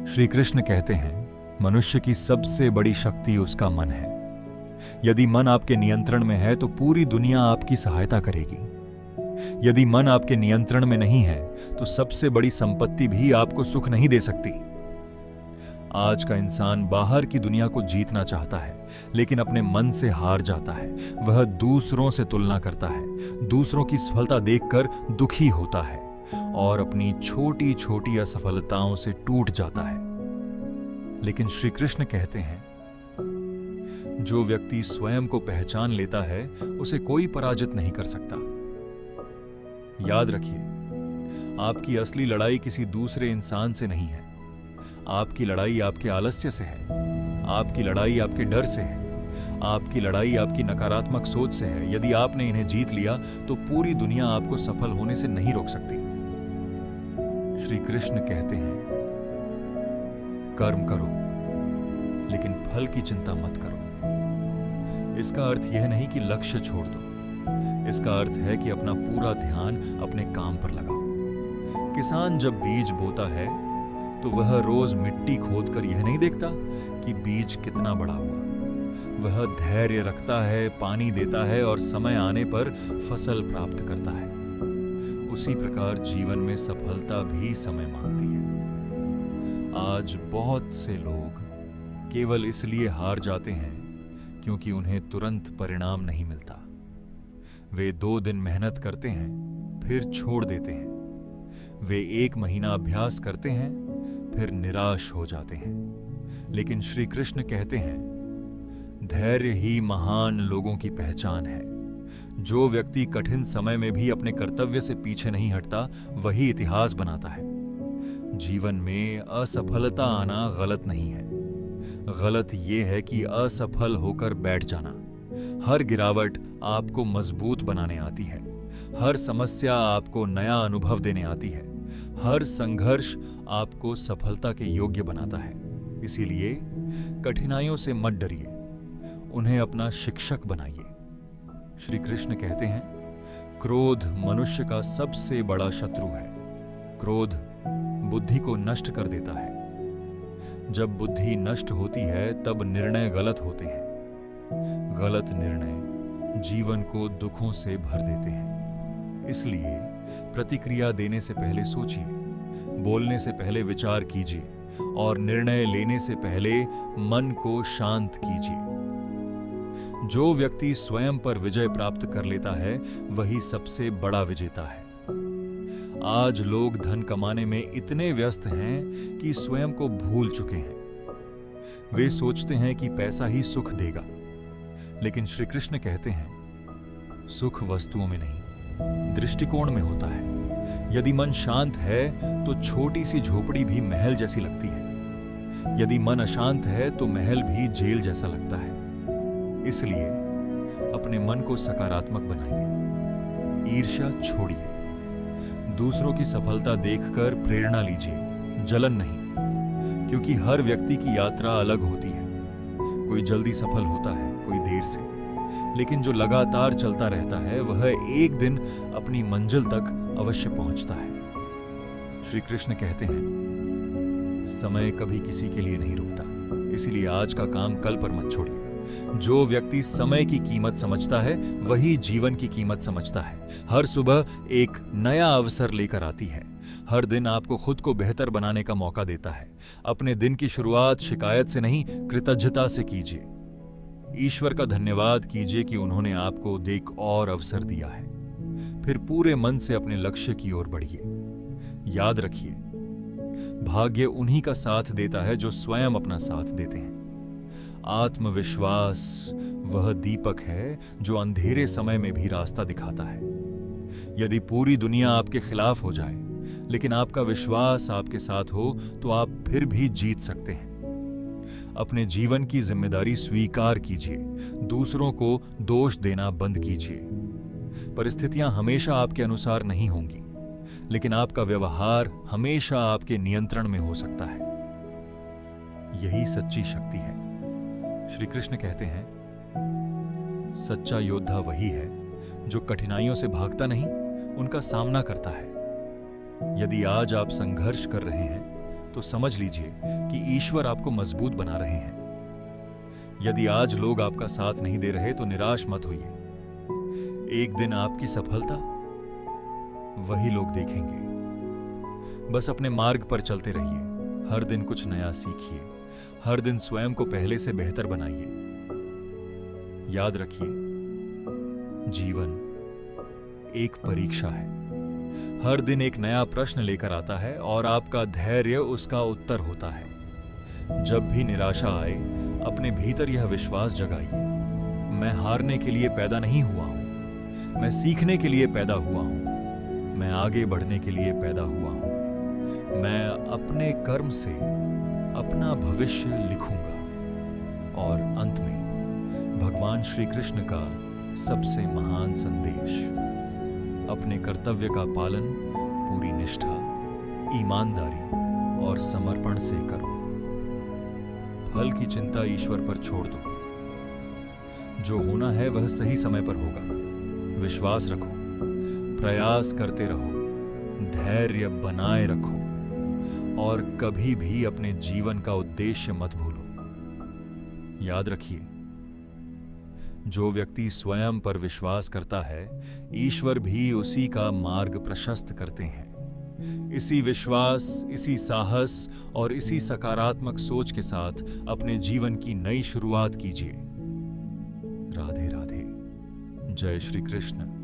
श्री कृष्ण कहते हैं, मनुष्य की सबसे बड़ी शक्ति उसका मन है। यदि मन आपके नियंत्रण में है तो पूरी दुनिया आपकी सहायता करेगी। यदि मन आपके नियंत्रण में नहीं है तो सबसे बड़ी संपत्ति भी आपको सुख नहीं दे सकती। आज का इंसान बाहर की दुनिया को जीतना चाहता है, लेकिन अपने मन से हार जाता है। वह दूसरों से तुलना करता है, दूसरों की सफलता देखकर दुखी होता है और अपनी छोटी छोटी असफलताओं से टूट जाता है। लेकिन श्री कृष्ण कहते हैं, जो व्यक्ति स्वयं को पहचान लेता है उसे कोई पराजित नहीं कर सकता। याद रखिए, आपकी असली लड़ाई किसी दूसरे इंसान से नहीं है। आपकी लड़ाई आपके आलस्य से है, आपकी लड़ाई आपके डर से है, आपकी लड़ाई आपकी नकारात्मक सोच से है। यदि आपने इन्हें जीत लिया तो पूरी दुनिया आपको सफल होने से नहीं रोक सकती। श्री कृष्ण कहते हैं, कर्म करो लेकिन फल की चिंता मत करो। इसका अर्थ यह नहीं कि लक्ष्य छोड़ दो, इसका अर्थ है कि अपना पूरा ध्यान अपने काम पर लगाओ। किसान जब बीज बोता है तो वह रोज मिट्टी खोदकर यह नहीं देखता कि बीज कितना बड़ा हुआ। वह धैर्य रखता है, पानी देता है और समय आने पर फसल प्राप्त करता है। उसी प्रकार जीवन में सफलता भी समय मांगती है। आज बहुत से लोग केवल इसलिए हार जाते हैं क्योंकि उन्हें तुरंत परिणाम नहीं मिलता। वे 2 दिन मेहनत करते हैं, फिर छोड़ देते हैं। वे 1 महीना अभ्यास करते हैं, फिर निराश हो जाते हैं। लेकिन श्री कृष्ण कहते हैं, धैर्य ही महान लोगों की पहचान है। जो व्यक्ति कठिन समय में भी अपने कर्तव्य से पीछे नहीं हटता, वही इतिहास बनाता है। जीवन में असफलता आना गलत नहीं है। गलत यह है कि असफल होकर बैठ जाना। हर गिरावट आपको मजबूत बनाने आती है। हर समस्या आपको नया अनुभव देने आती है। हर संघर्ष आपको सफलता के योग्य बनाता है। इसीलिए कठिनाइयों से मत डरिए, उन्हें अपना शिक्षक बनाइए। श्री कृष्ण कहते हैं, क्रोध मनुष्य का सबसे बड़ा शत्रु है। क्रोध बुद्धि को नष्ट कर देता है। जब बुद्धि नष्ट होती है तब निर्णय गलत होते हैं। गलत निर्णय जीवन को दुखों से भर देते हैं। इसलिए प्रतिक्रिया देने से पहले सोचिए, बोलने से पहले विचार कीजिए और निर्णय लेने से पहले मन को शांत कीजिए। जो व्यक्ति स्वयं पर विजय प्राप्त कर लेता है वही सबसे बड़ा विजेता है। आज लोग धन कमाने में इतने व्यस्त हैं कि स्वयं को भूल चुके हैं। वे सोचते हैं कि पैसा ही सुख देगा, लेकिन श्री कृष्ण कहते हैं, सुख वस्तुओं में नहीं, दृष्टिकोण में होता है। यदि मन शांत है तो छोटी सी झोपड़ी भी महल जैसी लगती है। यदि मन अशांत है तो महल भी जेल जैसा लगता है। इसलिए अपने मन को सकारात्मक बनाइए, ईर्ष्या छोड़िए। दूसरों की सफलता देखकर प्रेरणा लीजिए, जलन नहीं, क्योंकि हर व्यक्ति की यात्रा अलग होती है। कोई जल्दी सफल होता है, कोई देर से, लेकिन जो लगातार चलता रहता है वह एक दिन अपनी मंजिल तक अवश्य पहुंचता है। श्री कृष्ण कहते हैं, समय कभी किसी के लिए नहीं रुकता, इसलिए आज का काम कल पर मत छोड़िए। जो व्यक्ति समय की कीमत समझता है वही जीवन की कीमत समझता है। हर सुबह एक नया अवसर लेकर आती है। हर दिन आपको खुद को बेहतर बनाने का मौका देता है। अपने दिन की शुरुआत शिकायत से नहीं, कृतज्ञता से कीजिए। ईश्वर का धन्यवाद कीजिए कि उन्होंने आपको एक और अवसर दिया है। फिर पूरे मन से अपने लक्ष्य की ओर बढ़िए। याद रखिए, भाग्य उन्हीं का साथ देता है जो स्वयं अपना साथ देते हैं। आत्मविश्वास वह दीपक है जो अंधेरे समय में भी रास्ता दिखाता है। यदि पूरी दुनिया आपके खिलाफ हो जाए, लेकिन आपका विश्वास आपके साथ हो तो आप फिर भी जीत सकते हैं। अपने जीवन की जिम्मेदारी स्वीकार कीजिए, दूसरों को दोष देना बंद कीजिए। परिस्थितियां हमेशा आपके अनुसार नहीं होंगी, लेकिन आपका व्यवहार हमेशा आपके नियंत्रण में हो सकता है। यही सच्ची शक्ति है। श्री कृष्ण कहते हैं, सच्चा योद्धा वही है जो कठिनाइयों से भागता नहीं, उनका सामना करता है। यदि आज आप संघर्ष कर रहे हैं, तो समझ लीजिए कि ईश्वर आपको मजबूत बना रहे हैं। यदि आज लोग आपका साथ नहीं दे रहे तो निराश मत होइए। एक दिन आपकी सफलता वही लोग देखेंगे। बस अपने मार्ग पर चलते रहिए, हर दिन कुछ नया सीखिए, हर दिन स्वयं को पहले से बेहतर बनाइए। याद रखिए, जीवन एक परीक्षा है। हर दिन एक नया प्रश्न लेकर आता है और आपका धैर्य उसका उत्तर होता है। जब भी निराशा आए, अपने भीतर यह विश्वास जगाइए, मैं हारने के लिए पैदा नहीं हुआ हूं, मैं सीखने के लिए पैदा हुआ हूं, मैं आगे बढ़ने के लिए पैदा हुआ हूं, मैं अपने कर्म से अपना भविष्य लिखूंगा। और अंत में भगवान श्री कृष्ण का सबसे महान संदेश, अपने कर्तव्य का पालन पूरी निष्ठा, ईमानदारी और समर्पण से करो। फल की चिंता ईश्वर पर छोड़ दो। जो होना है वह सही समय पर होगा। विश्वास रखो, प्रयास करते रहो, धैर्य बनाए रखो और कभी भी अपने जीवन का उद्देश्य मत भूलो। याद रखिए, जो व्यक्ति स्वयं पर विश्वास करता है, ईश्वर भी उसी का मार्ग प्रशस्त करते हैं। इसी विश्वास, इसी साहस और इसी सकारात्मक सोच के साथ अपने जीवन की नई शुरुआत कीजिए। राधे राधे। जय श्री कृष्ण।